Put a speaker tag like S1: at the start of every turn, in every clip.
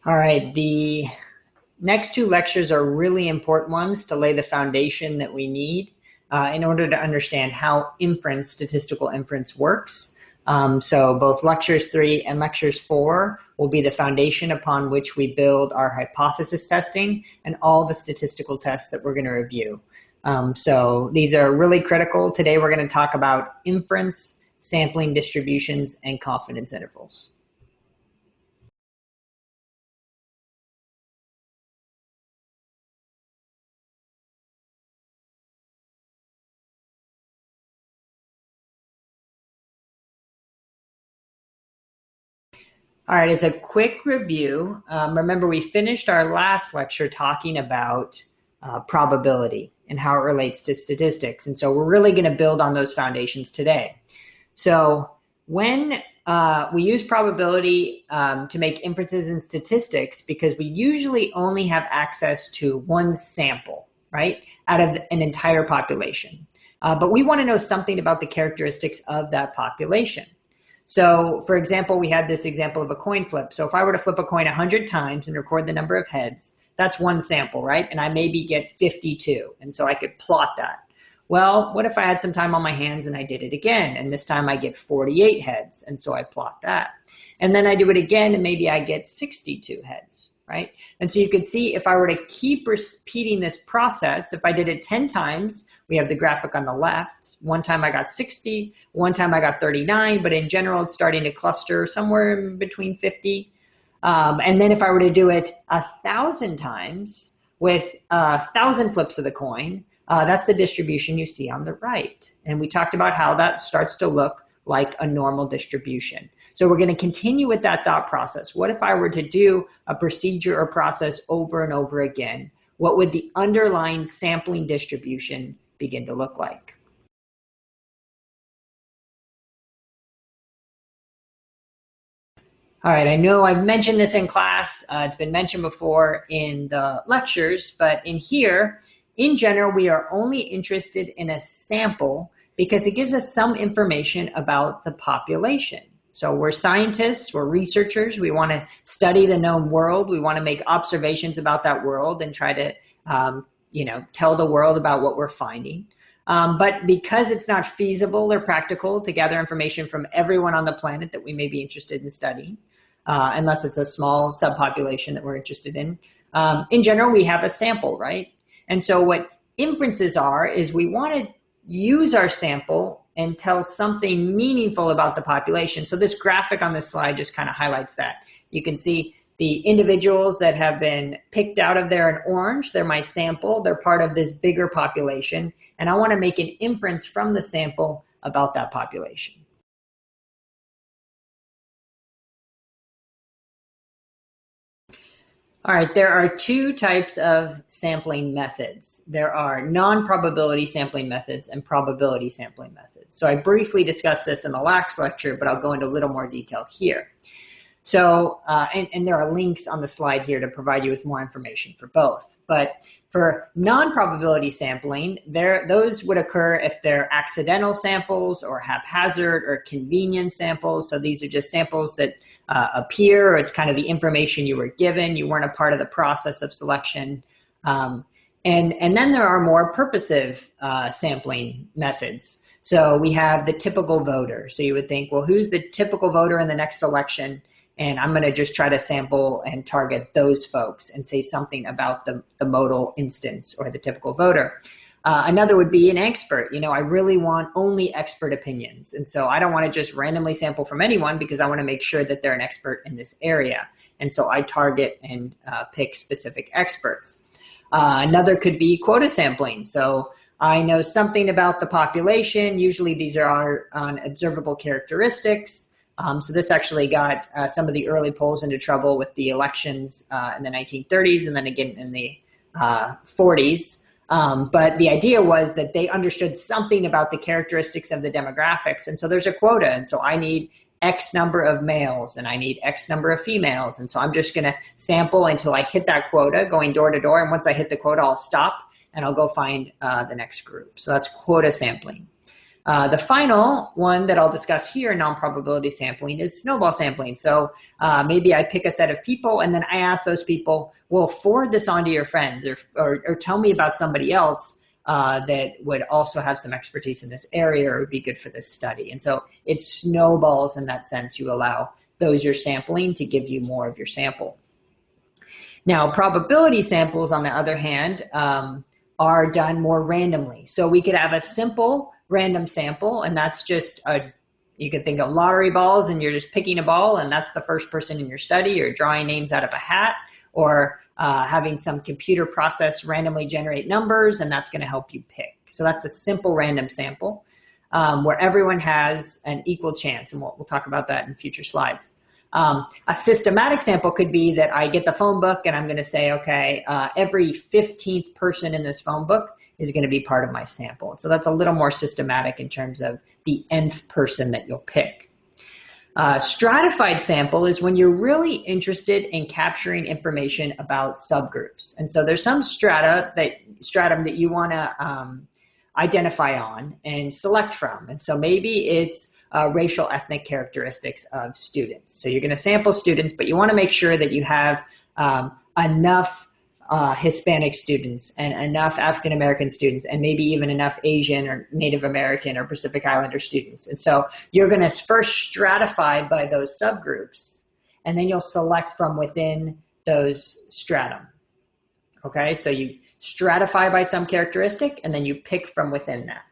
S1: All right, the next two lectures are really important ones to lay the foundation that we need in order to understand how inference, statistical inference works. So both lectures 3 and lectures 4 will be the foundation upon which we build our hypothesis testing and all the statistical tests that we're going to review. So these are really critical. Today we're going to talk about inference, sampling distributions, and confidence intervals. All right, as a quick review, remember we finished our last lecture talking about probability and how it relates to statistics. And so we're really going to build on those foundations today. So when we use probability to make inferences in statistics, because we usually only have access to one sample, right, out of an entire population. But we want to know something about the characteristics of that population. So for example, we had this example of a coin flip. So if I were to flip a coin 100 times and record the number of heads, that's one sample, right? And I maybe get 52. And so I could plot that. Well, what if I had some time on my hands and I did it again? And this time I get 48 heads. And so I plot that. And then I do it again and maybe I get 62 heads, right? And so you can see if I were to keep repeating this process, if I did it 10 times, we have the graphic on the left. One time I got 60, one time I got 39, but in general, it's starting to cluster somewhere in between 50. And then if I were to do it 1,000 times with 1,000 flips of the coin, that's the distribution you see on the right. And we talked about how that starts to look like a normal distribution. So we're going to continue with that thought process. What if I were to do a procedure or process over and over again? What would the underlying sampling distribution begin to look like? All right, I know I've mentioned this in class. It's been mentioned before in the lectures, but in here, in general, we are only interested in a sample because it gives us some information about the population. So we're scientists, we're researchers, we want to study the known world, we want to make observations about that world and try to tell the world about what we're finding. But because it's not feasible or practical to gather information from everyone on the planet that we may be interested in studying, unless it's a small subpopulation that we're interested in general, we have a sample, right? And so what inferences are is we want to use our sample and tell something meaningful about the population. So this graphic on this slide just kind of highlights that. You can see the individuals that have been picked out of there in orange, they're my sample, they're part of this bigger population, and I want to make an inference from the sample about that population. All right, there are two types of sampling methods. There are non-probability sampling methods and probability sampling methods. So I briefly discussed this in the last lecture, but I'll go into a little more detail here. So, and there are links on the slide here to provide you with more information for both. But for non-probability sampling, those would occur if they're accidental samples or haphazard or convenience samples. So these are just samples that appear, or it's kind of the information you were given. You weren't a part of the process of selection. And then there are more purposive sampling methods. So we have the typical voter. So you would think, well, who's the typical voter in the next election? And I'm going to just try to sample and target those folks and say something about the modal instance or the typical voter. Another would be an expert. I really want only expert opinions. And so I don't want to just randomly sample from anyone because I want to make sure that they're an expert in this area. And so I target and pick specific experts. Another could be quota sampling. So I know something about the population. Usually these are on observable characteristics. So this actually got some of the early polls into trouble with the elections in the 1930s and then again in the 40s. But the idea was that they understood something about the characteristics of the demographics. And so there's a quota. And so I need X number of males and I need X number of females. And so I'm just going to sample until I hit that quota going door to door. And once I hit the quota, I'll stop and I'll go find the next group. So that's quota sampling. The final one that I'll discuss here, non-probability sampling, is snowball sampling. So maybe I pick a set of people and then I ask those people, well, forward this on to your friends or tell me about somebody else that would also have some expertise in this area or would be good for this study. And so it snowballs in that sense. You allow those you're sampling to give you more of your sample. Now, probability samples, on the other hand, are done more randomly. So we could have a simple random sample, and that's just you could think of lottery balls and you're just picking a ball and that's the first person in your study, or drawing names out of a hat, or having some computer process randomly generate numbers, and that's going to help you pick. So that's a simple random sample where everyone has an equal chance, and we'll talk about that in future slides. A systematic sample could be that I get the phone book and I'm going to say, okay, every 15th person in this phone book is going to be part of my sample. So that's a little more systematic in terms of the nth person that you'll pick. Stratified sample is when you're really interested in capturing information about subgroups. And so there's some stratum that you want to identify on and select from. And so maybe it's racial ethnic characteristics of students. So you're going to sample students, but you want to make sure that you have enough Hispanic students and enough African American students and maybe even enough Asian or Native American or Pacific Islander students. And so you're going to first stratify by those subgroups, and then you'll select from within those stratum. Okay, so you stratify by some characteristic and then you pick from within that.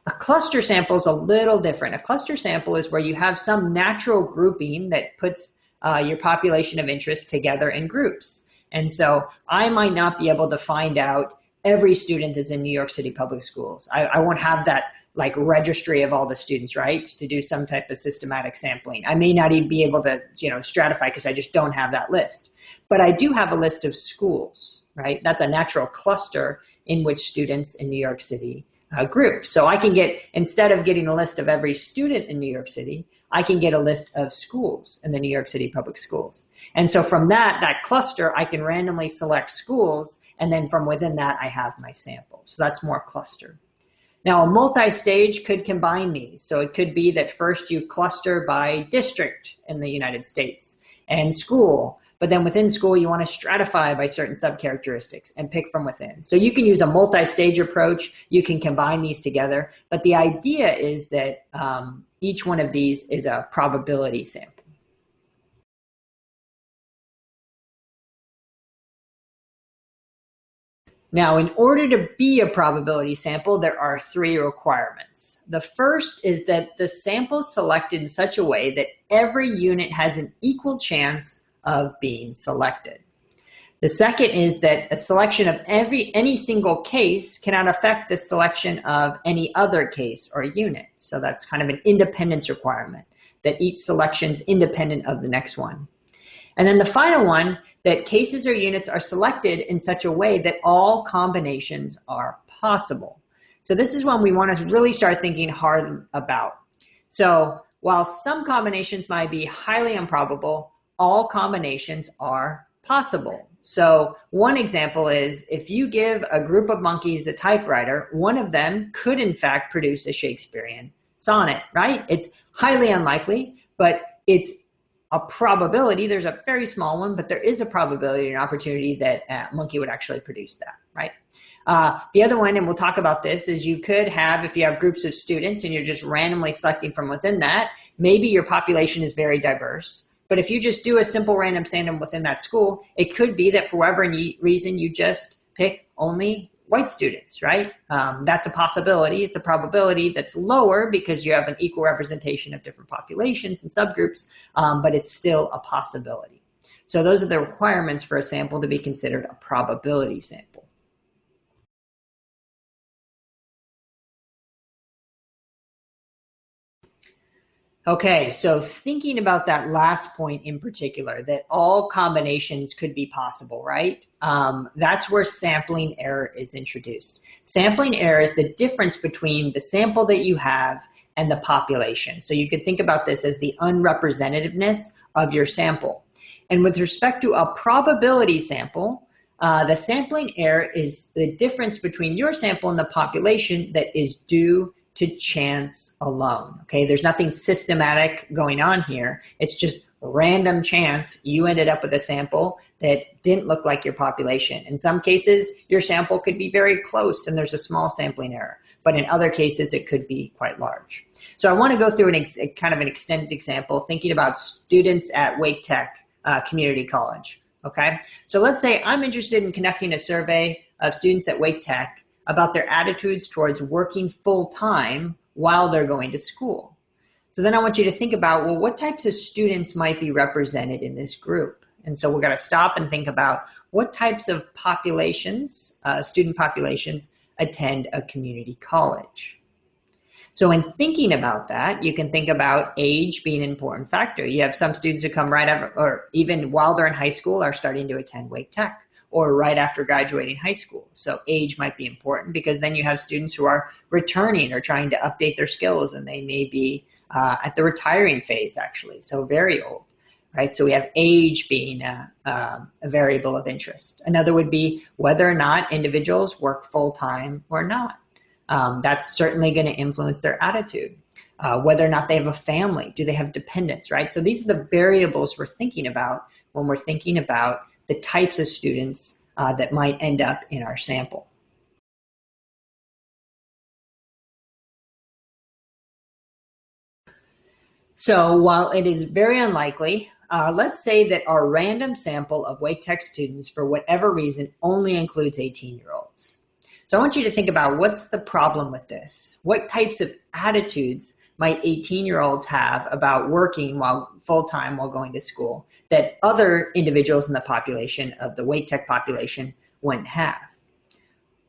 S1: A cluster sample is a little different. A cluster sample is where you have some natural grouping that puts your population of interest together in groups. And so I might not be able to find out every student that's in New York City public schools. I won't have that like registry of all the students, right, to do some type of systematic sampling. I may not even be able to, stratify because I just don't have that list. But I do have a list of schools, right? That's a natural cluster in which students in New York City group. So I can get, instead of getting a list of every student in New York City, I can get a list of schools in the New York City public schools. And so from that cluster, I can randomly select schools, and then from within that, I have my sample. So that's more cluster. Now, a multi-stage could combine these. So it could be that first you cluster by district in the United States and school, but then within school, you want to stratify by certain subcharacteristics and pick from within. So you can use a multi-stage approach. You can combine these together. But the idea is that each one of these is a probability sample. Now, in order to be a probability sample, there are 3 requirements. The first is that the sample is selected in such a way that every unit has an equal chance of being selected. The second is that a selection of any single case cannot affect the selection of any other case or unit. So that's kind of an independence requirement, that each selection is independent of the next one. And then the final one, that cases or units are selected in such a way that all combinations are possible. So this is one we want to really start thinking hard about. So while some combinations might be highly improbable, all combinations are possible. So one example is if you give a group of monkeys a typewriter, one of them could in fact produce a Shakespearean sonnet, right? It's highly unlikely, but it's a probability. There's a very small one, but there is a probability and opportunity that a monkey would actually produce that, right? The other one, and we'll talk about this, is you could have, if you have groups of students and you're just randomly selecting from within that, maybe your population is very diverse. But if you just do a simple random sample within that school, it could be that for whatever reason, you just pick only white students, right? That's a possibility. It's a probability that's lower because you have an equal representation of different populations and subgroups, but it's still a possibility. So those are the requirements for a sample to be considered a probability sample. Okay, so thinking about that last point in particular, that all combinations could be possible, right? That's where sampling error is introduced. Sampling error is the difference between the sample that you have and the population. So you could think about this as the unrepresentativeness of your sample. And with respect to a probability sample, the sampling error is the difference between your sample and the population that is due to chance alone. Okay, there's nothing systematic going on here. It's just random chance you ended up with a sample that didn't look like your population. In some cases, your sample could be very close and there's a small sampling error, but in other cases, it could be quite large. So I want to go through kind of an extended example, thinking about students at Wake Tech Community College. Okay, so let's say I'm interested in conducting a survey of students at Wake Tech about their attitudes towards working full-time while they're going to school. So then I want you to think about, well, what types of students might be represented in this group? And so we're going to stop and think about what types of populations, student populations, attend a community college. So in thinking about that, you can think about age being an important factor. You have some students who come right after, or even while they're in high school, are starting to attend Wake Tech, or right after graduating high school. So age might be important because then you have students who are returning or trying to update their skills, and they may be at the retiring phase, actually, so very old, right? So we have age being a variable of interest. Another would be whether or not individuals work full-time or not. That's certainly going to influence their attitude. Whether or not they have a family, do they have dependents, right? So these are the variables we're thinking about when we're thinking about the types of students that might end up in our sample. So while it is very unlikely, let's say that our random sample of Wake Tech students, for whatever reason, only includes 18-year-olds. So I want you to think about, what's the problem with this? What types of attitudes might 18-year-olds have about working full-time while going to school that other individuals in the population, of the Wake Tech population, wouldn't have?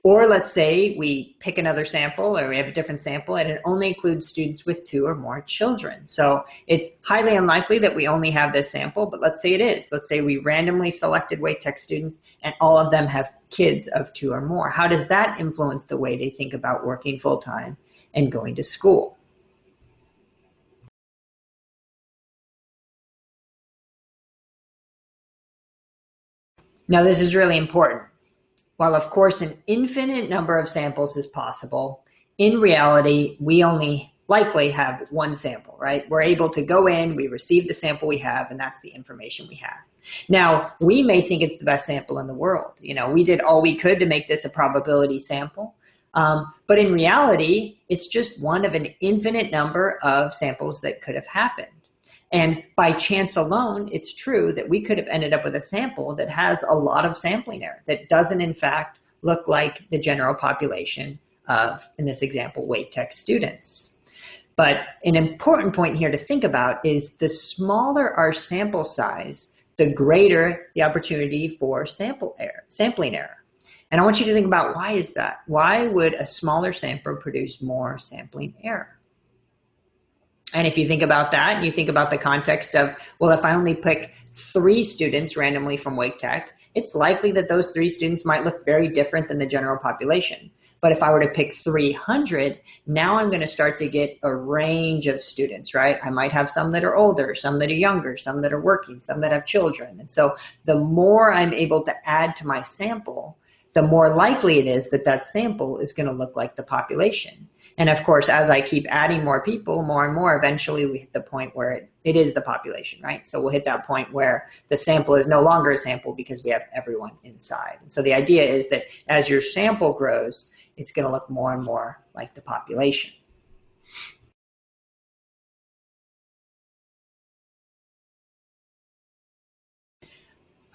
S1: Or let's say we pick another sample, or we have a different sample, and it only includes students with 2 or more children. So it's highly unlikely that we only have this sample, but let's say it is. Let's say we randomly selected Wake Tech students and all of them have kids of 2 or more. How does that influence the way they think about working full-time and going to school? Now, this is really important. While, of course, an infinite number of samples is possible, in reality, we only likely have one sample, right? We're able to go in, we receive the sample we have, and that's the information we have. Now, we may think it's the best sample in the world. You know, we did all we could to make this a probability sample. But in reality, it's just one of an infinite number of samples that could have happened. And by chance alone, it's true that we could have ended up with a sample that has a lot of sampling error, that doesn't in fact look like the general population of, in this example, Wake Tech students. But an important point here to think about is, the smaller our sample size, the greater the opportunity for sampling error. And I want you to think about, why is that? Why would a smaller sample produce more sampling error? And if you think about that, and you think about the context of, well, if I only pick 3 students randomly from Wake Tech, it's likely that those 3 students might look very different than the general population. But if I were to pick 300, now I'm going to start to get a range of students, right? I might have some that are older, some that are younger, some that are working, some that have children. And so the more I'm able to add to my sample, the more likely it is that that sample is going to look like the population. And of course, as I keep adding more people, more and more, eventually we hit the point where it is the population, right? So we'll hit that point where the sample is no longer a sample because we have everyone inside. And so the idea is that as your sample grows, it's going to look more and more like the population.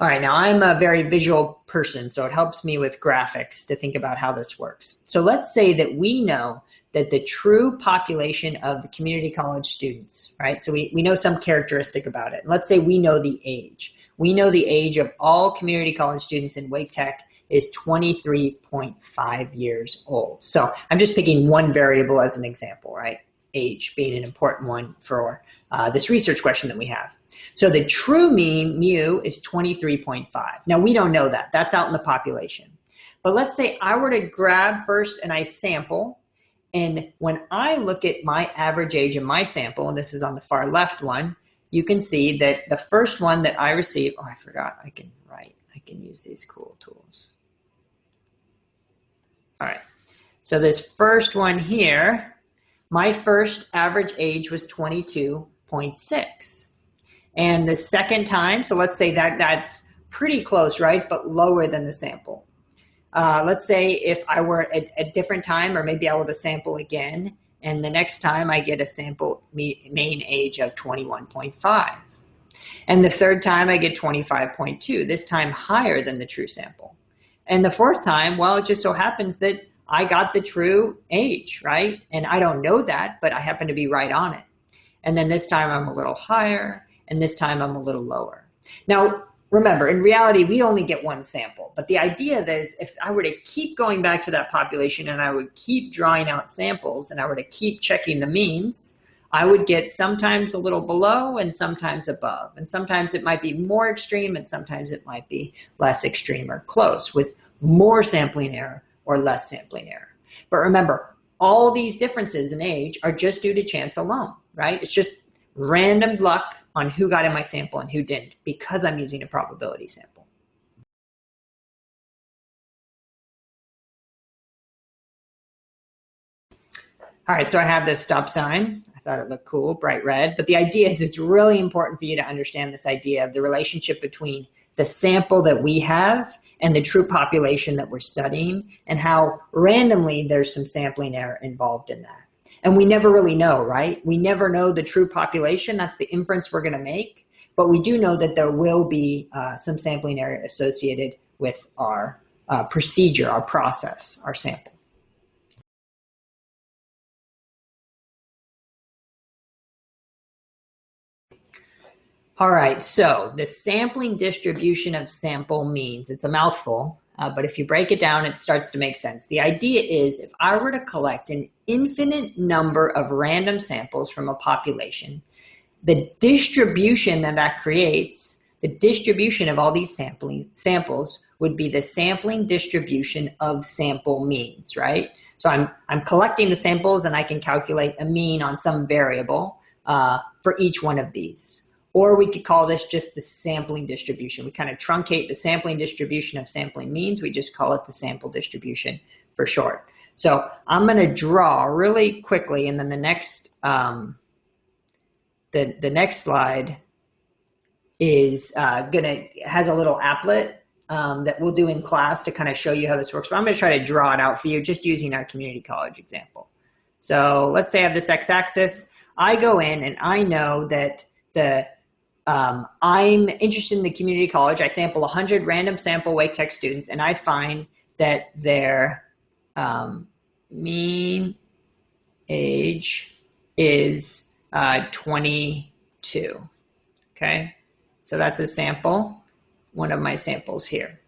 S1: All right, now I'm a very visual person, so it helps me with graphics to think about how this works. So let's say that we know that the true population of the community college students, right? So we know some characteristic about it. Let's say we know the age. We know the age of all community college students in Wake Tech is 23.5 years old. So I'm just picking one variable as an example, right? Age being an important one for this research question that we have. So the true mean, mu, is 23.5. Now, we don't know that. That's out in the population. But let's say I were to grab first and I sample, and when I look at my average age in my sample, and this is on the far left one, you can see that the first one that I received, oh, I forgot, I can write. I can use these cool tools. All right. So this first one here, My first average age was 22.6. And the second time, so let's say that's pretty close, right? But lower than the sample. Let's say if I were at a different time, or maybe I will sample again, and the next time I get a sample mean age of 21.5. And the third time I get 25.2, this time higher than the true sample. And the fourth time, well, it just so happens that I got the true age, right? And I don't know that, but I happen to be right on it. And then this time I'm a little higher, and this time I'm a little lower. Now, remember, in reality, we only get one sample. But the idea is if I were to keep going back to that population and I would keep drawing out samples and I were to keep checking the means, I would get sometimes a little below and sometimes above. And sometimes it might be more extreme and sometimes it might be less extreme or close with more sampling error or less sampling error. But remember, all these differences in age are just due to chance alone, right? It's just random luck on who got in my sample and who didn't because I'm using a probability sample. All right, so I have this stop sign. I thought it looked cool, bright red. But the idea is it's really important for you to understand this idea of the relationship between the sample that we have and the true population that we're studying, and how randomly there's some sampling error involved in that. And we never really know, right? We never know the true population. That's the inference we're going to make. But we do know that there will be some sampling error associated with our procedure, our process, our sample. All right, so the sampling distribution of sample means, it's a mouthful, but if you break it down, it starts to make sense. The idea is if I were to collect an infinite number of random samples from a population, the distribution that creates, the distribution of all these samples would be the sampling distribution of sample means, right? So I'm collecting the samples and I can calculate a mean on some variable for each one of these. Or we could call this just the sampling distribution. We kind of truncate the sampling distribution of sampling means. We just call it the sample distribution for short. So I'm going to draw really quickly, and then the next the next slide is has a little applet that we'll do in class to kind of show you how this works. But I'm going to try to draw it out for you just using our community college example. So let's say I have this x-axis. I go in and I know that I'm interested in the community college. I sample 100 random sample Wake Tech students, and I find that their mean age is 22. Okay, so that's a sample, one of my samples here.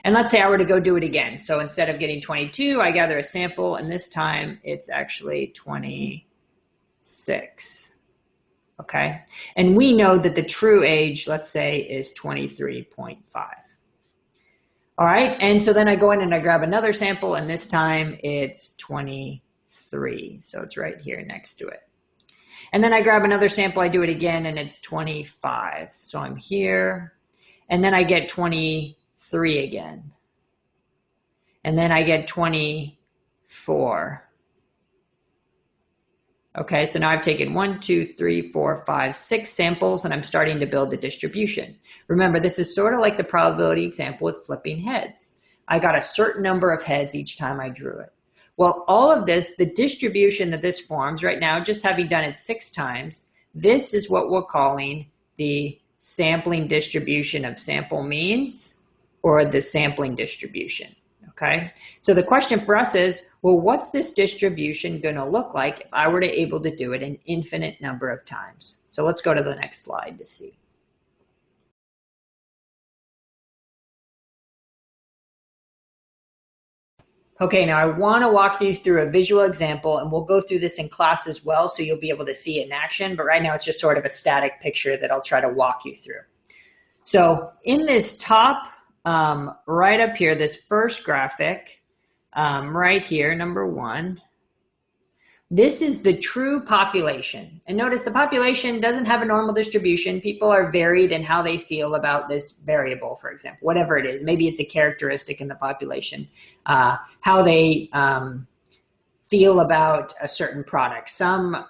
S1: And let's say I were to go do it again. So instead of getting 22, I gather a sample, and this time it's actually 26. Okay, and we know that the true age, let's say, is 23.5. All right, and so then I go in and I grab another sample, and this time it's 23. So it's right here next to it. And then I grab another sample, I do it again, and it's 25. So I'm here, and then I get 23 again. And then I get 24. Okay, so now I've taken 1, 2, 3, 4, 5, 6 samples, and I'm starting to build the distribution. Remember, this is sort of like the probability example with flipping heads. I got a certain number of heads each time I drew it. Well, all of this, the distribution that this forms right now, just having done it 6 times, this is what we're calling the sampling distribution of sample means, or the sampling distribution. Okay, so the question for us is, well, what's this distribution going to look like if I were to able to do it an infinite number of times? So let's go to the next slide to see. Okay, now I want to walk you through a visual example, and we'll go through this in class as well, so you'll be able to see it in action. But right now it's just sort of a static picture that I'll try to walk you through. So in this top right up here, this first graphic, right here, number 1, this is the true population. And notice the population doesn't have a normal distribution. People are varied in how they feel about this variable, for example, whatever it is. Maybe it's a characteristic in the population, how they feel about a certain product. Some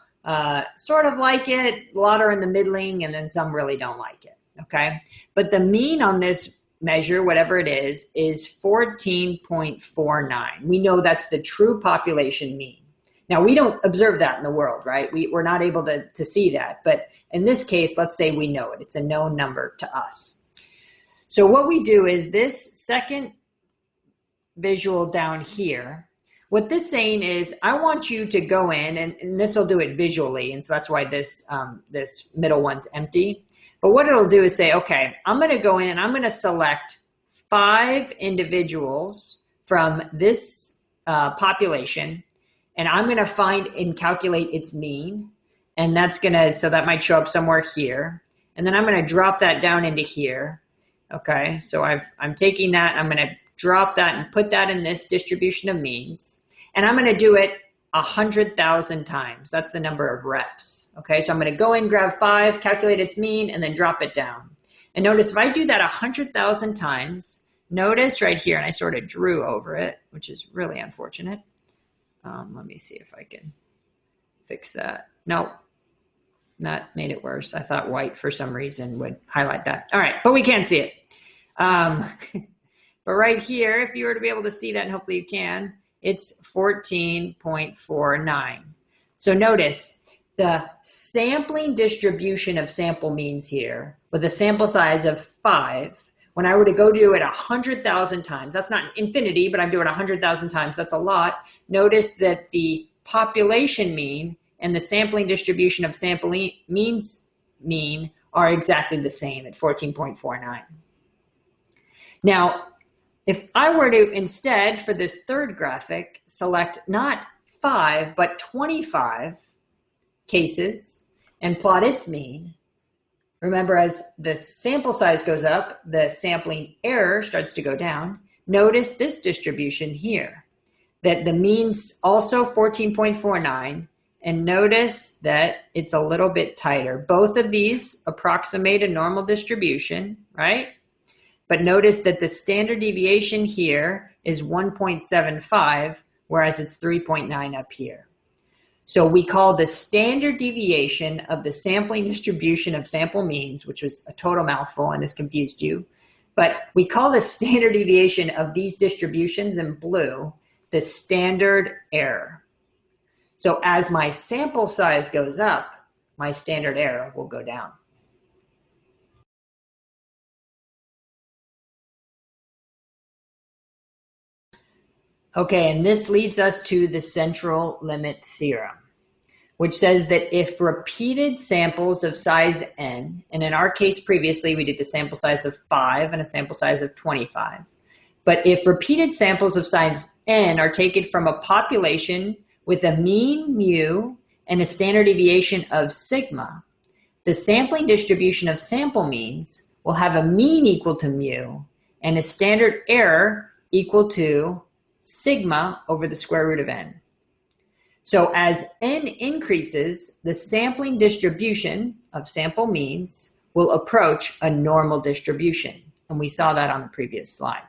S1: sort of like it, a lot are in the middling, and then some really don't like it, okay? But the mean on this measure, whatever it is 14.49. We know that's the true population mean. Now, we don't observe that in the world, right? We're not able to see that. But in this case, let's say we know it. It's a known number to us. So what we do is this second visual down here, what this saying is, I want you to go in, and this will do it visually, and so that's why this middle one's empty. But what it'll do is say, okay, I'm going to go in and I'm going to select 5 individuals from this population, and I'm going to find and calculate its mean, and that's going to, so that might show up somewhere here, and then I'm going to drop that down into here. Okay, so I'm taking that, I'm going to drop that and put that in this distribution of means, and I'm going to do it 100,000 times. That's the number of reps. Okay, so I'm going to go in, grab 5, calculate its mean, and then drop it down. And notice if I do that 100,000 times, notice right here, and I sort of drew over it, which is really unfortunate. Let me see if I can fix that. No, that made it worse. I thought white for some reason would highlight that. All right, but we can't see it. But right here, if you were to be able to see that, and hopefully you can, it's 14.49. So notice the sampling distribution of sample means here with a sample size of 5. When I were to go do it 100,000 times, that's not infinity, but I'm doing 100,000 times, that's a lot. Notice that the population mean and the sampling distribution of sample means mean are exactly the same at 14.49. Now, if I were to instead, for this third graphic, select not 5, but 25 cases and plot its mean, remember as the sample size goes up, the sampling error starts to go down. Notice this distribution here, that the mean's also 14.49, and notice that it's a little bit tighter. Both of these approximate a normal distribution, right? But notice that the standard deviation here is 1.75, whereas it's 3.9 up here. So we call the standard deviation of the sampling distribution of sample means, which was a total mouthful and has confused you, but we call the standard deviation of these distributions in blue the standard error. So as my sample size goes up, my standard error will go down. Okay, and this leads us to the central limit theorem, which says that if repeated samples of size n, and in our case previously we did a sample size of 5 and a sample size of 25, but if repeated samples of size n are taken from a population with a mean mu and a standard deviation of sigma, the sampling distribution of sample means will have a mean equal to mu and a standard error equal to sigma over the square root of n. So as n increases, the sampling distribution of sample means will approach a normal distribution. And we saw that on the previous slide.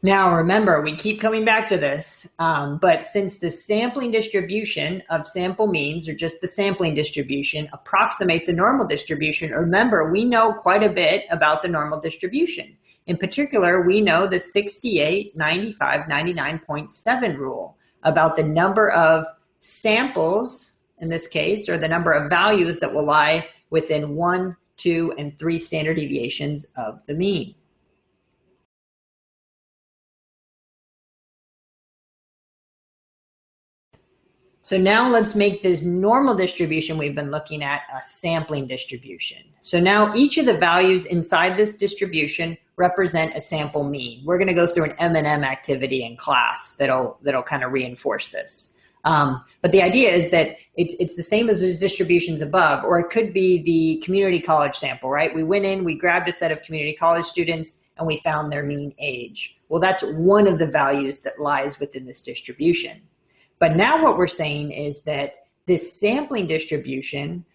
S1: Now remember, we keep coming back to this, but since the sampling distribution of sample means, or just the sampling distribution, approximates a normal distribution, remember, we know quite a bit about the normal distribution. In particular, we know the 68, 95, 99.7 rule about the number of samples, in this case, or the number of values that will lie within 1, 2, and 3 standard deviations of the mean. So now let's make this normal distribution we've been looking at a sampling distribution. So now each of the values inside this distribution represent a sample mean. We're going to go through an M&M activity in class that'll kind of reinforce this. But the idea is that it's the same as those distributions above, or it could be the community college sample, right? We went in, we grabbed a set of community college students, and we found their mean age. Well, that's one of the values that lies within this distribution. But now what we're saying is that this sampling distribution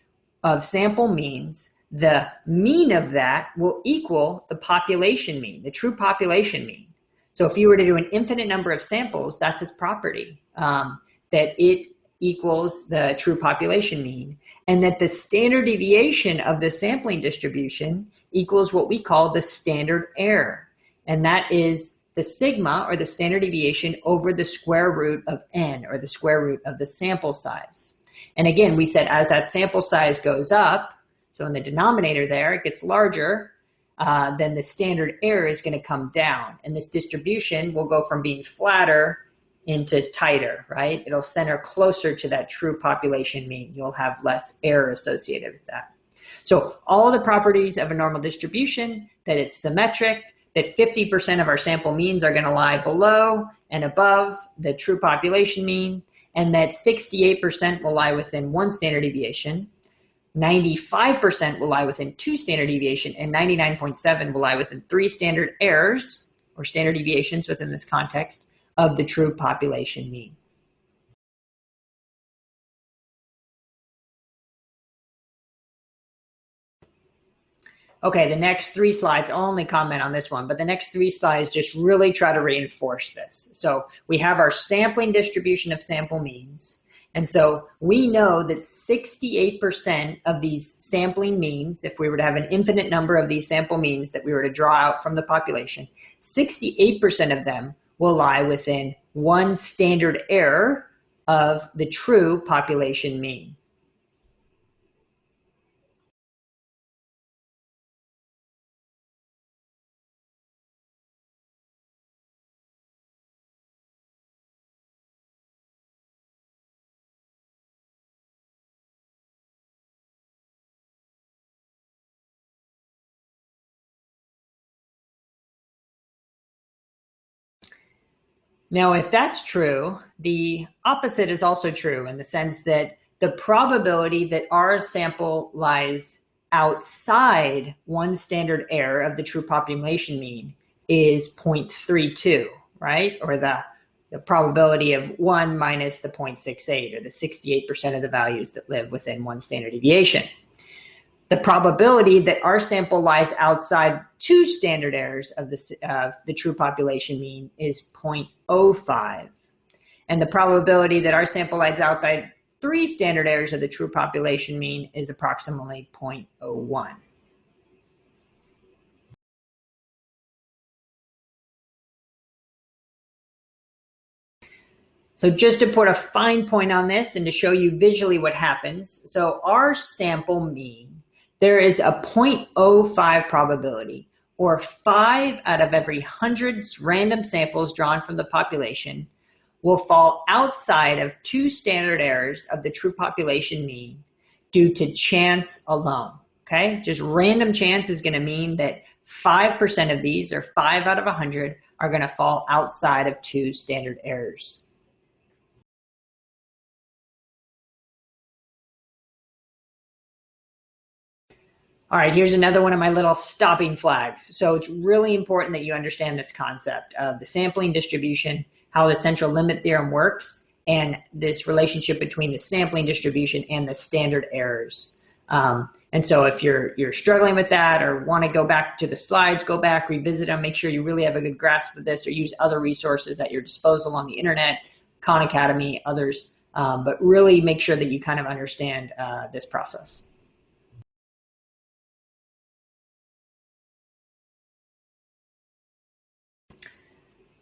S1: of sample means the mean of that will equal the population mean, the true population mean. So if you were to do an infinite number of samples, that's its property, that it equals the true population mean, and that the standard deviation of the sampling distribution equals what we call the standard error. And that is the sigma, or the standard deviation, over the square root of n, or the square root of the sample size. And again, we said as that sample size goes up, so in the denominator there, it gets larger, then the standard error is going to come down. And this distribution will go from being flatter into tighter, right? It'll center closer to that true population mean. You'll have less error associated with that. So all the properties of a normal distribution, that it's symmetric, that 50% of our sample means are going to lie below and above the true population mean, and that 68% will lie within one standard deviation, 95% will lie within two standard deviation, and 99.7% will lie within three standard errors, or standard deviations within this context, of the true population mean. Okay, the next three slides, I'll only comment on this one, but the next three slides just really try to reinforce this. So we have our sampling distribution of sample means. And so we know that 68% of these sampling means, if we were to have an infinite number of these sample means that we were to draw out from the population, 68% of them will lie within one standard error of the true population mean. Now, if that's true, the opposite is also true, in the sense that the probability that our sample lies outside one standard error of the true population mean is 0.32, right? Or the probability of 1 minus the 0.68, or the 68% of the values that live within one standard deviation. The probability that our sample lies outside two standard errors of the true population mean is 0.05. And the probability that our sample lies outside three standard errors of the true population mean is approximately 0.01. So just to put a fine point on this and to show you visually what happens, so our sample mean, there is a 0.05 probability, or 5 out of every 100 random samples drawn from the population will fall outside of two standard errors of the true population mean due to chance alone, okay? Just random chance is going to mean that 5% of these, or 5 out of 100, are going to fall outside of two standard errors. All right, here's another one of my little stopping flags. So it's really important that you understand this concept of the sampling distribution, how the central limit theorem works, and this relationship between the sampling distribution and the standard errors. And so if you're struggling with that, or want to go back to the slides, go back, revisit them, make sure you really have a good grasp of this, or use other resources at your disposal on the internet, Khan Academy, others, but really make sure that you kind of understand this process.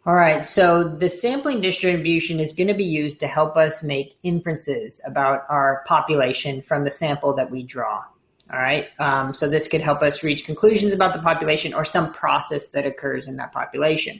S1: All right, so the sampling distribution is going to be used to help us make inferences about our population from the sample that we draw. All right, so this could help us reach conclusions about the population or some process that occurs in that population.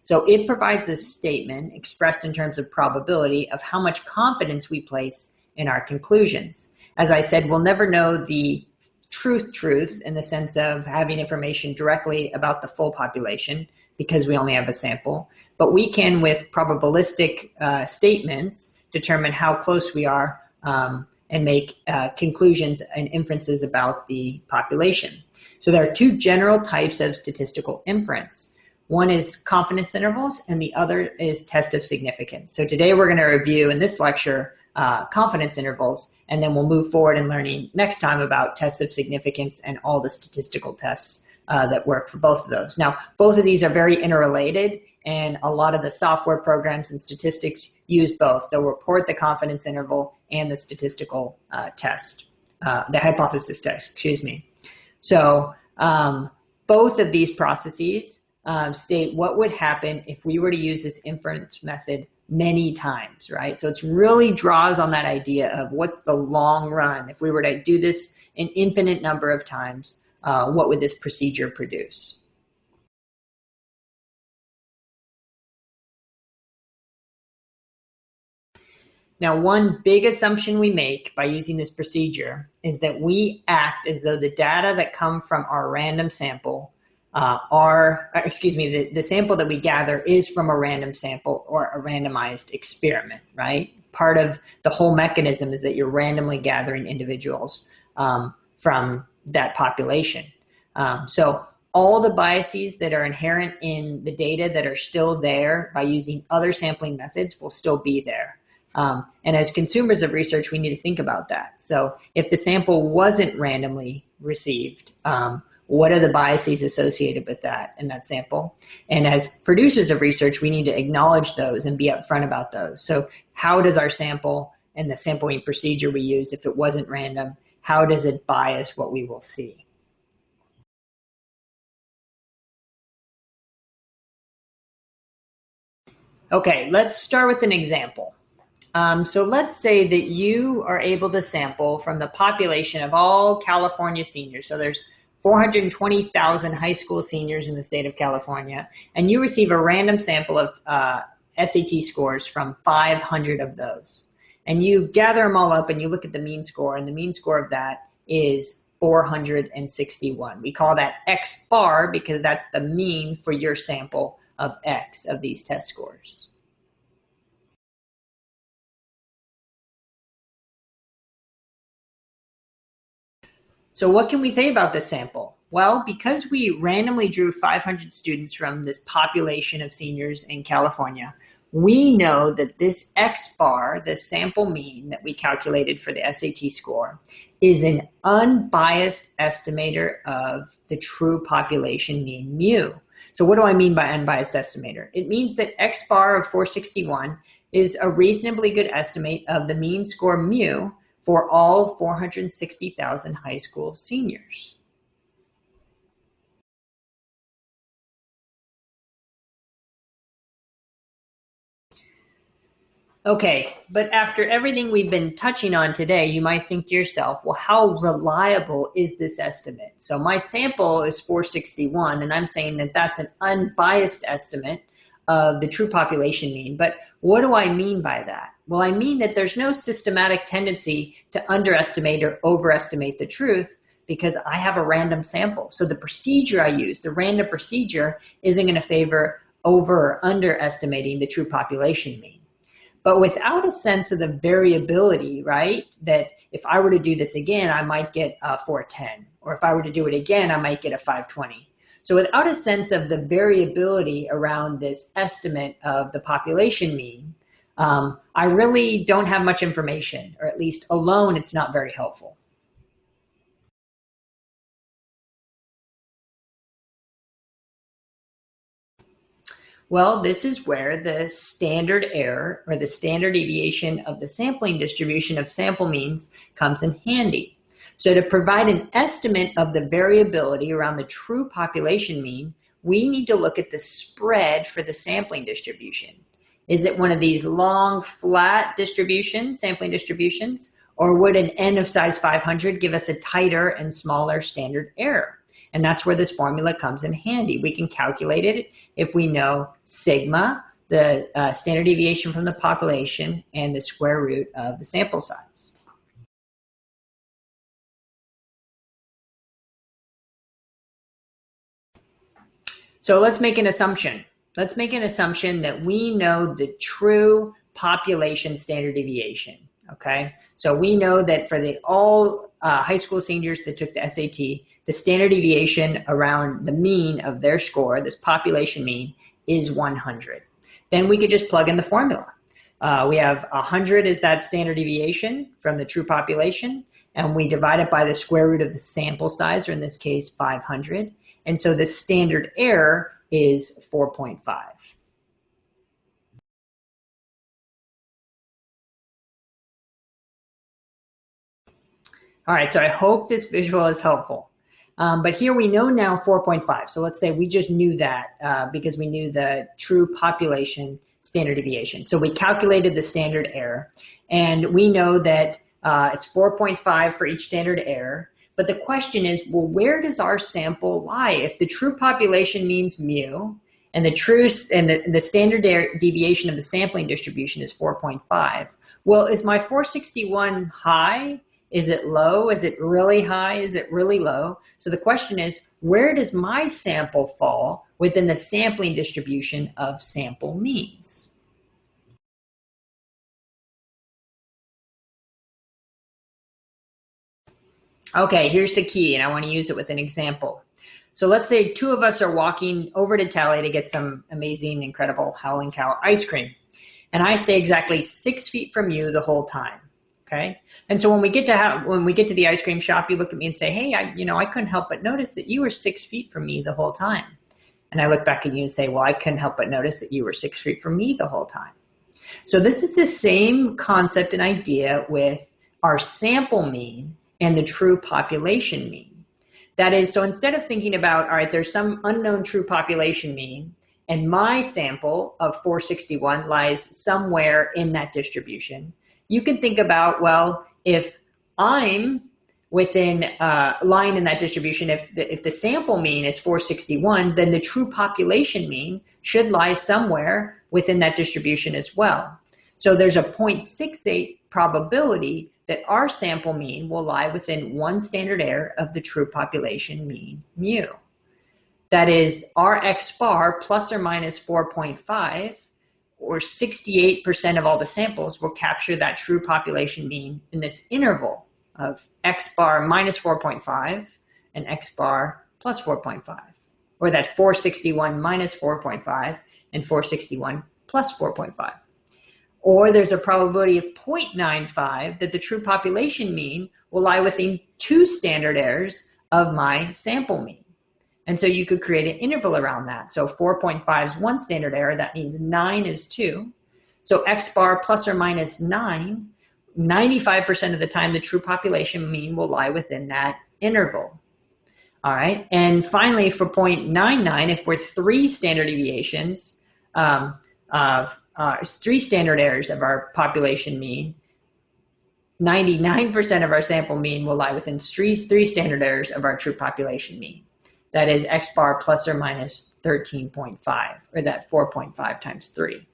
S1: So it provides a statement expressed in terms of probability of how much confidence we place in our conclusions. As I said, we'll never know the truth in the sense of having information directly about the full population, because we only have a sample, but we can, with probabilistic statements, determine how close we are and make conclusions and inferences about the population. So there are two general types of statistical inference. One is confidence intervals, and the other is test of significance. So today we're going to review in this lecture confidence intervals, and then we'll move forward in learning next time about tests of significance and all the statistical tests that work for both of those. Now, both of these are very interrelated, and a lot of the software programs and statistics use both. They'll report the confidence interval and the statistical test, the hypothesis test, excuse me. So both of these processes state what would happen if we were to use this inference method many times, right? So it really draws on that idea of what's the long run. If we were to do this an infinite number of times, what would this procedure produce? Now, one big assumption we make by using this procedure is that we act as though the data that come from our random sample the sample that we gather is from a random sample or a randomized experiment, right? Part of the whole mechanism is that you're randomly gathering individuals from that population. So all the biases that are inherent in the data that are still there by using other sampling methods will still be there. And as consumers of research, we need to think about that. So if the sample wasn't randomly received, what are the biases associated with that in that sample? And as producers of research, we need to acknowledge those and be upfront about those. So how does our sample and the sampling procedure we use, if it wasn't random, how does it bias what we will see? Okay, let's start with an example. So let's say that you are able to sample from the population of all California seniors. So there's 420,000 high school seniors in the state of California, and you receive a random sample of SAT scores from 500 of those. And you gather them all up and you look at the mean score, and the mean score of that is 461. We call that X bar because that's the mean for your sample of X of these test scores. So what can we say about this sample? Well, because we randomly drew 500 students from this population of seniors in California, we know that this X bar, the sample mean that we calculated for the SAT score, is an unbiased estimator of the true population mean mu. So what do I mean by unbiased estimator? It means that X bar of 461 is a reasonably good estimate of the mean score mu for all 460,000 high school seniors. Okay, but after everything we've been touching on today, you might think to yourself, well, how reliable is this estimate? So my sample is 461, and I'm saying that that's an unbiased estimate of the true population mean. But what do I mean by that? Well, I mean that there's no systematic tendency to underestimate or overestimate the truth because I have a random sample. So the procedure I use, the random procedure, isn't going to favor over or underestimating the true population mean. But without a sense of the variability, right, that if I were to do this again, I might get a 410, or if I were to do it again, I might get a 520. So without a sense of the variability around this estimate of the population mean, I really don't have much information, or at least alone, it's not very helpful. Well, this is where the standard error or the standard deviation of the sampling distribution of sample means comes in handy. So to provide an estimate of the variability around the true population mean, we need to look at the spread for the sampling distribution. Is it one of these long, flat distributions, sampling distributions, or would an n of size 500 give us a tighter and smaller standard error? And that's where this formula comes in handy. We can calculate it if we know sigma, the standard deviation from the population, and the square root of the sample size. So let's make an assumption. Let's make an assumption that we know the true population standard deviation, okay? So we know that for all high school seniors that took the SAT, the standard deviation around the mean of their score, this population mean, is 100. Then we could just plug in the formula. We have 100 as that standard deviation from the true population, and we divide it by the square root of the sample size, or in this case, 500. And so the standard error is 4.5. All right, so I hope this visual is helpful. But here we know now 4.5. So let's say we just knew that because we knew the true population standard deviation. So we calculated the standard error, and we know that it's 4.5 for each standard error. But the question is, well, where does our sample lie? If the true population means mu, and the standard deviation of the sampling distribution is 4.5, well, is my 461 high? Is it low? Is it really high? Is it really low? So the question is, where does my sample fall within the sampling distribution of sample means? Okay, here's the key, and I want to use it with an example. So let's say two of us are walking over to Tally to get some amazing, incredible Howling Cow ice cream. And I stay exactly 6 feet from you the whole time. Okay. And so when we get to the ice cream shop, you look at me and say, hey, I couldn't help but notice that you were 6 feet from me the whole time. And I look back at you and say, well, I couldn't help but notice that you were 6 feet from me the whole time. So this is the same concept and idea with our sample mean and the true population mean. That is, so instead of thinking about, all right, there's some unknown true population mean, and my sample of 461 lies somewhere in that distribution, you can think about, well, if I'm within lying in that distribution, if the sample mean is 461, then the true population mean should lie somewhere within that distribution as well. So there's a 0.68 probability that our sample mean will lie within one standard error of the true population mean mu. That is, our X bar plus or minus 4.5, or 68% of all the samples, will capture that true population mean in this interval of X bar minus 4.5 and X bar plus 4.5, or that 461 minus 4.5 and 461 plus 4.5. Or there's a probability of 0.95 that the true population mean will lie within two standard errors of my sample mean. And so you could create an interval around that. So 4.5 is one standard error. That means 9 is 2. So X bar plus or minus 9, 95% of the time the true population mean will lie within that interval. All right. And finally, for 0.99, if we're 3 standard deviations of 3 standard errors of our population mean, 99% of our sample mean will lie within three standard errors of our true population mean. That is X bar plus or minus 13.5, or that 4.5 times 3.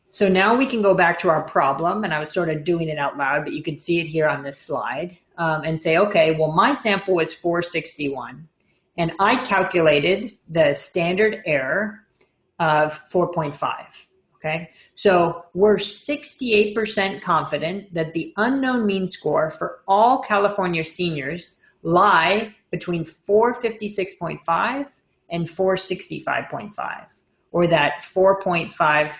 S1: So now we can go back to our problem, and I was sort of doing it out loud, but you can see it here on this slide, and say, okay, well, my sample was 461, and I calculated the standard error of 4.5. Okay, so we're 68% confident that the unknown mean score for all California seniors lie between 456.5 and 465.5, or that 4.5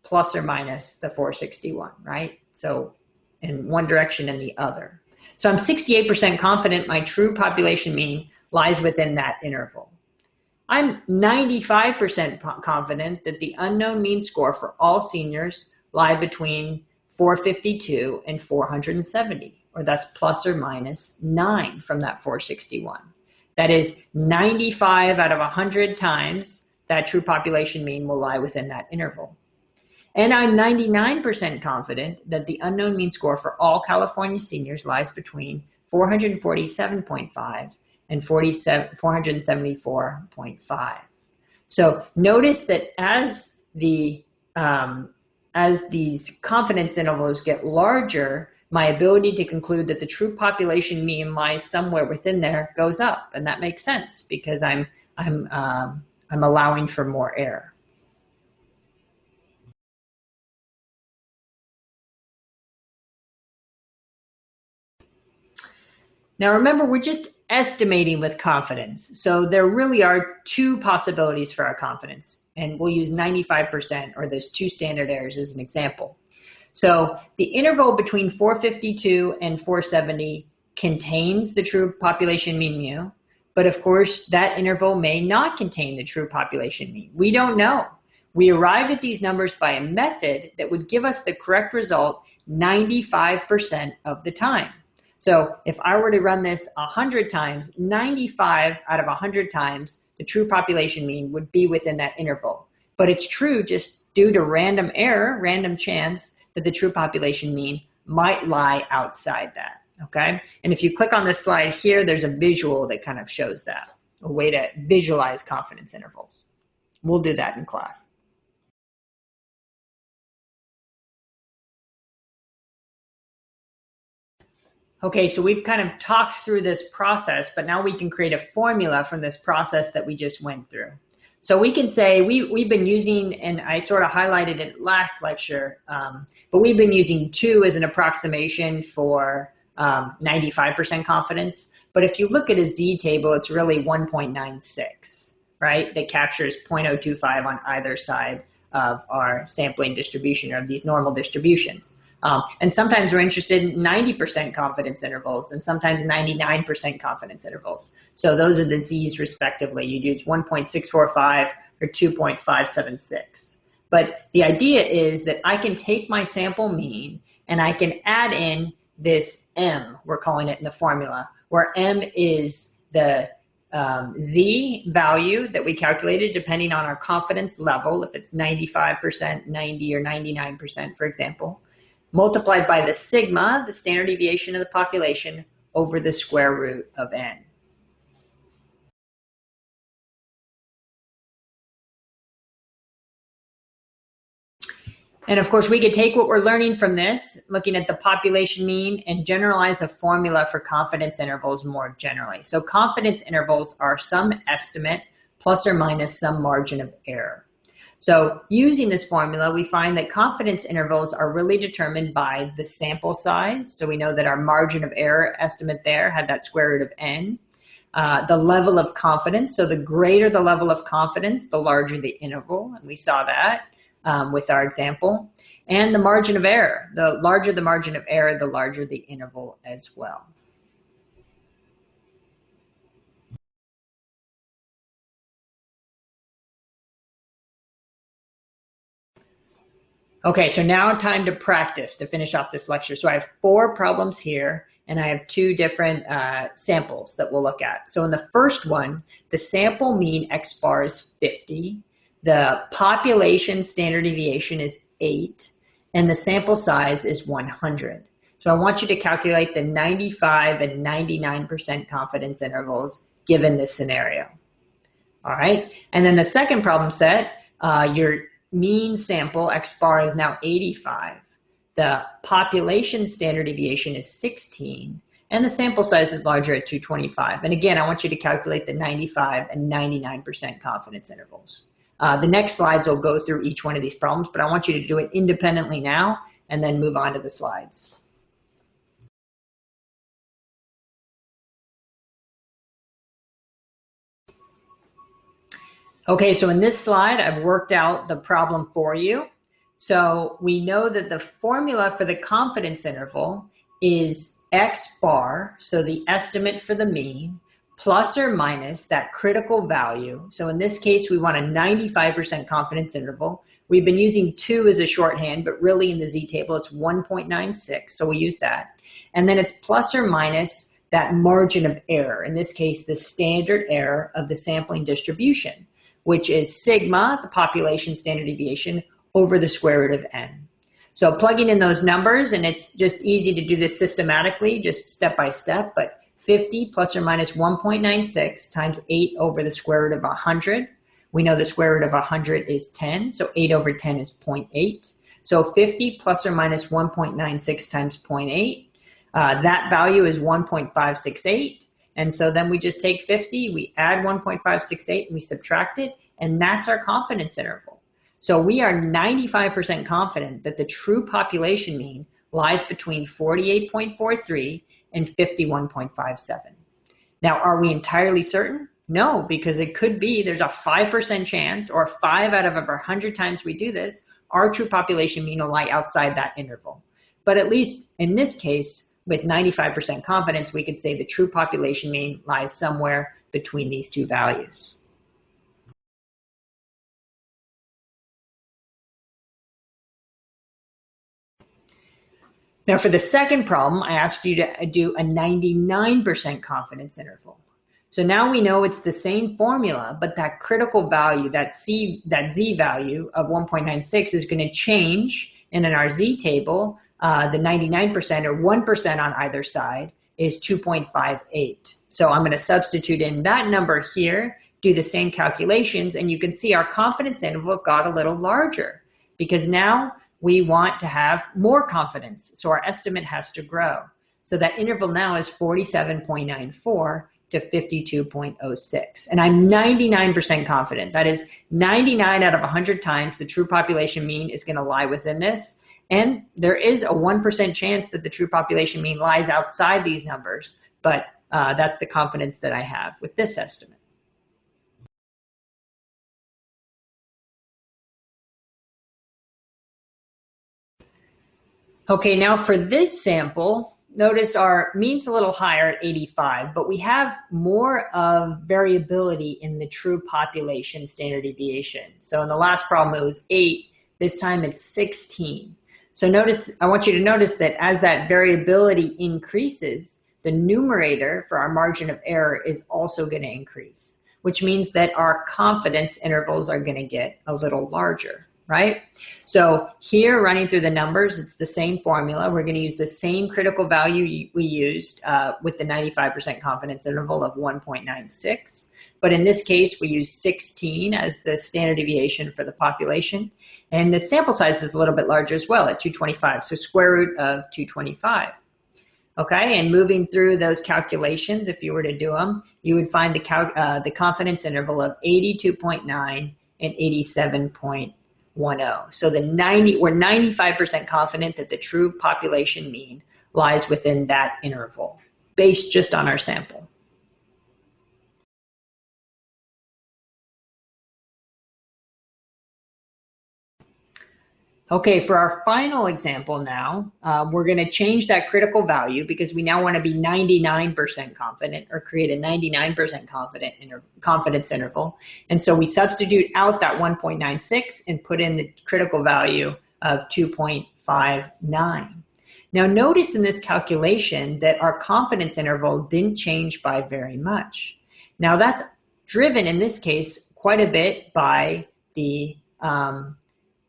S1: plus or minus the 461, right? So in one direction and the other. So I'm 68% confident my true population mean lies within that interval. I'm 95% confident that the unknown mean score for all seniors lie between 452 and 470, or that's plus or minus 9 from that 461. That is 95 out of 100 times that true population mean will lie within that interval. And I'm 99% confident that the unknown mean score for all California seniors lies between 447.5 and 474.5. So notice that as these confidence intervals get larger, my ability to conclude that the true population mean lies somewhere within there goes up, and that makes sense because I'm allowing for more error. Now remember, we're just estimating with confidence. So there really are two possibilities for our confidence, and we'll use 95% or those two standard errors as an example. So the interval between 452 and 470 contains the true population mean mu, but of course that interval may not contain the true population mean. We don't know. We arrived at these numbers by a method that would give us the correct result 95% of the time. So if I were to run this 100 times, 95 out of 100 times, the true population mean would be within that interval. But it's true just due to random error, random chance, that the true population mean might lie outside that, okay? And if you click on this slide here, there's a visual that kind of shows that, a way to visualize confidence intervals. We'll do that in class. Okay, so we've kind of talked through this process, but now we can create a formula from this process that we just went through. So we can say we've been using, and I sort of highlighted it last lecture, but we've been using 2 as an approximation for 95% confidence. But if you look at a Z table, it's really 1.96, right? That captures 0.025 on either side of our sampling distribution, or of these normal distributions. And sometimes we're interested in 90% confidence intervals, and sometimes 99% confidence intervals. So those are the Z's respectively. You'd use 1.645 or 2.576. But the idea is that I can take my sample mean and I can add in this M, we're calling it in the formula, where M is the Z value that we calculated depending on our confidence level, if it's 95%, 90, or 99%, for example, multiplied by the sigma, the standard deviation of the population, over the square root of n. And of course, we could take what we're learning from this, looking at the population mean, and generalize a formula for confidence intervals more generally. So confidence intervals are some estimate plus or minus some margin of error. So using this formula, we find that confidence intervals are really determined by the sample size. So we know that our margin of error estimate there had that square root of n. The level of confidence, so the greater the level of confidence, the larger the interval, and we saw that with our example. And the margin of error, the larger the margin of error, the larger the interval as well. Okay, so now time to practice to finish off this lecture. So I have 4 problems here, and I have 2 different samples that we'll look at. So in the first one, the sample mean X bar is 50, the population standard deviation is 8, and the sample size is 100. So I want you to calculate the 95 and 99% confidence intervals given this scenario. All right, and then the second problem set, your mean sample, X bar, is now 85. The population standard deviation is 16, and the sample size is larger at 225. And again, I want you to calculate the 95 and 99% confidence intervals. The next slides will go through each one of these problems, but I want you to do it independently now and then move on to the slides. Okay, so in this slide, I've worked out the problem for you. So we know that the formula for the confidence interval is X bar, so the estimate for the mean, plus or minus that critical value. So in this case, we want a 95% confidence interval. We've been using 2 as a shorthand, but really in the Z table, it's 1.96, so we use that. And then it's plus or minus that margin of error, in this case, the standard error of the sampling distribution, which is sigma, the population standard deviation, over the square root of n. So plugging in those numbers, and it's just easy to do this systematically, just step by step, but 50 plus or minus 1.96 times 8 over the square root of 100. We know the square root of 100 is 10, so 8 over 10 is 0.8. So 50 plus or minus 1.96 times 0.8, that value is 1.568. And so then we just take 50, we add 1.568, and we subtract it, and that's our confidence interval. So we are 95% confident that the true population mean lies between 48.43 and 51.57. Now, are we entirely certain? No, because it could be there's a 5% chance, or 5 out of every 100 times we do this, our true population mean will lie outside that interval. But at least in this case, with 95% confidence, we could say the true population mean lies somewhere between these two values. Now, for the second problem, I asked you to do a 99% confidence interval. So now we know it's the same formula, but that critical value, that z value of 1.96 is going to change. And in our z table, the 99% or 1% on either side is 2.58. So I'm going to substitute in that number here, do the same calculations, and you can see our confidence interval got a little larger because now we want to have more confidence. So our estimate has to grow. So that interval now is 47.94 to 52.06. And I'm 99% confident. That is 99 out of 100 times the true population mean is going to lie within this. And there is a 1% chance that the true population mean lies outside these numbers. But that's the confidence that I have with this estimate. Okay, now for this sample, notice our mean's a little higher at 85, but we have more of variability in the true population standard deviation. So in the last problem, it was 8. This time it's 16. So notice, I want you to notice that as that variability increases, the numerator for our margin of error is also going to increase, which means that our confidence intervals are going to get a little larger. Right? So here, running through the numbers, it's the same formula. We're going to use the same critical value we used with the 95% confidence interval of 1.96. But in this case, we use 16 as the standard deviation for the population. And the sample size is a little bit larger as well at 225. So square root of 225. Okay, and moving through those calculations, if you were to do them, you would find the confidence interval of 82.9 and 87.10. So we're 95% confident that the true population mean lies within that interval, based just on our sample. Okay, for our final example now, we're going to change that critical value because we now want to be 99% confident or create a 99% confidence interval. And so we substitute out that 1.96 and put in the critical value of 2.59. Now notice in this calculation that our confidence interval didn't change by very much. Now that's driven in this case quite a bit by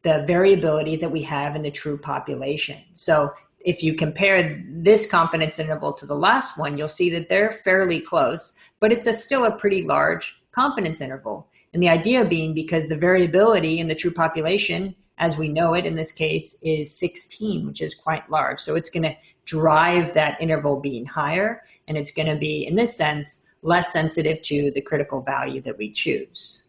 S1: the variability that we have in the true population. So if you compare this confidence interval to the last one, you'll see that they're fairly close, but it's still a pretty large confidence interval. And the idea being because the variability in the true population, as we know it in this case, is 16, which is quite large. So it's going to drive that interval being higher, and it's going to be, in this sense, less sensitive to the critical value that we choose.